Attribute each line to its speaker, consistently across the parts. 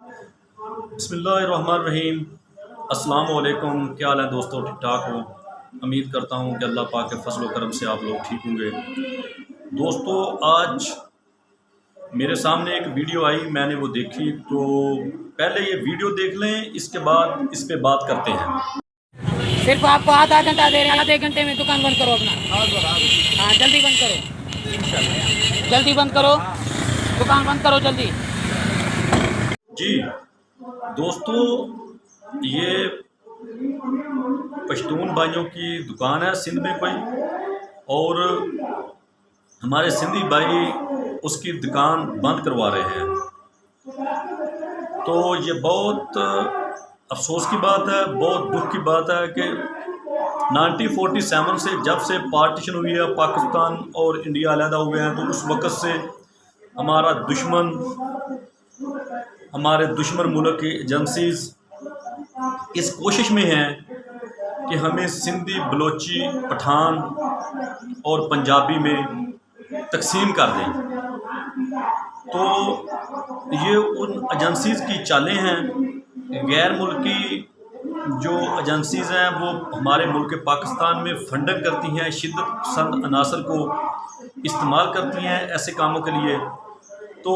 Speaker 1: बिस्मिल्लाहिर्रहमानिर्रहीम। अस्सलाम वालेकुम। क्या हाल है दोस्तों, ठीक ठाक हो? उम्मीद करता हूँ कि अल्लाह पाक के फजल व करम से आप लोग ठीक होंगे। दोस्तों, आज मेरे सामने एक वीडियो आई, मैंने वो देखी, तो पहले ये वीडियो देख लें, इसके बाद इस पे बात करते हैं।
Speaker 2: सिर्फ आपको आधा घंटा दे रहे हैं, आधे घंटे में दुकान बंद करो अपना। हाँ, जल्दी बंद करो, जल्दी बंद करो, दुकान बंद करो जल्दी।
Speaker 1: जी दोस्तों, ये पश्तून भाइयों की दुकान है सिंध में कोई, और हमारे सिंधी भाई उसकी दुकान बंद करवा रहे हैं। तो ये बहुत अफसोस की बात है, बहुत दुख की बात है कि 1947 से जब से पार्टीशन हुई है, पाकिस्तान और इंडिया अलहदा हुए हैं, तो उस वक़्त से हमारे दुश्मन मुल्क की एजेंसीज़ इस कोशिश में हैं कि हमें सिंधी, बलोची, पठान और पंजाबी में तकसीम कर दें। तो ये उन एजेंसीज़ की चालें हैं। गैर मुल्की जो एजेंसीज़ हैं वो हमारे मुल्क पाकिस्तान में फंडिंग करती हैं, शिद्दत पसंद अनासर को इस्तेमाल करती हैं ऐसे कामों के लिए। तो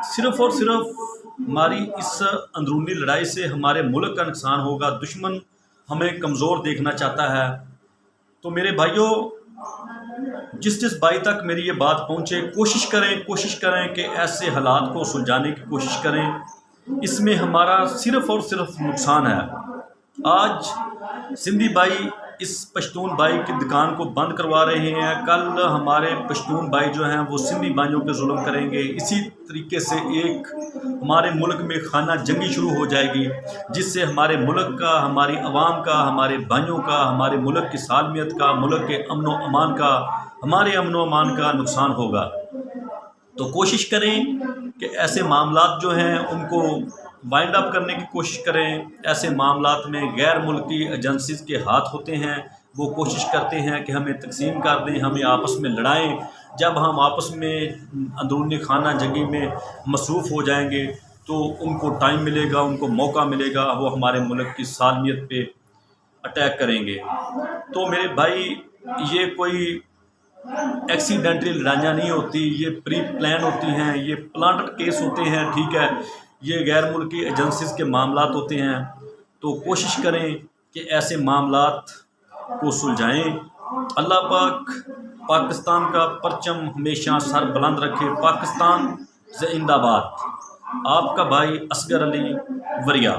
Speaker 1: सिर्फ़ और सिर्फ हमारी इस अंदरूनी लड़ाई से हमारे मुल्क का नुकसान होगा। दुश्मन हमें कमज़ोर देखना चाहता है। तो मेरे भाइयों, जिस भाई तक मेरी ये बात पहुँचे, कोशिश करें कि ऐसे हालात को सुलझाने की कोशिश करें। इसमें हमारा सिर्फ़ और सिर्फ नुकसान है। आज सिंधी भाई इस पश्तून भाई की दुकान को बंद करवा रहे हैं, कल हमारे पश्तून भाई जो हैं वो सिंधी भाइयों पे जुल्म करेंगे। इसी तरीके से एक हमारे मुल्क में खाना जंगी शुरू हो जाएगी, जिससे हमारे मुल्क का, हमारी आवाम का, हमारे भाइयों का, हमारे मुल्क की सालमियत का, मुल्क के अमन व अमान का, हमारे अमन व अमान का नुकसान होगा। तो कोशिश करें कि ऐसे मामलात जो हैं उनको वाइंड अप करने की कोशिश करें। ऐसे मामलात में गैर मुल्की एजेंसीज़ के हाथ होते हैं। वो कोशिश करते हैं कि हमें तकसीम कर दें, हमें आपस में लड़ाएं। जब हम आपस में अंदरूनी खाना जंगी में मसरूफ़ हो जाएंगे तो उनको टाइम मिलेगा, उनको मौका मिलेगा, वो हमारे मुल्क की सालमियत पे अटैक करेंगे। तो मेरे भाई, ये कोई एक्सीडेंटली लड़ाइयाँ नहीं होती, ये प्री प्लान होती हैं, ये प्लांटेड केस होते हैं। ठीक है, ये गैर मुल्की एजेंसीज़ के मामलात होते हैं। तो कोशिश करें कि ऐसे मामलात को सुलझाएं। अल्लाह पाक पाकिस्तान का परचम हमेशा सर बुलंद रखे। पाकिस्तान जिंदाबाद। आपका भाई असगर अली वरिया।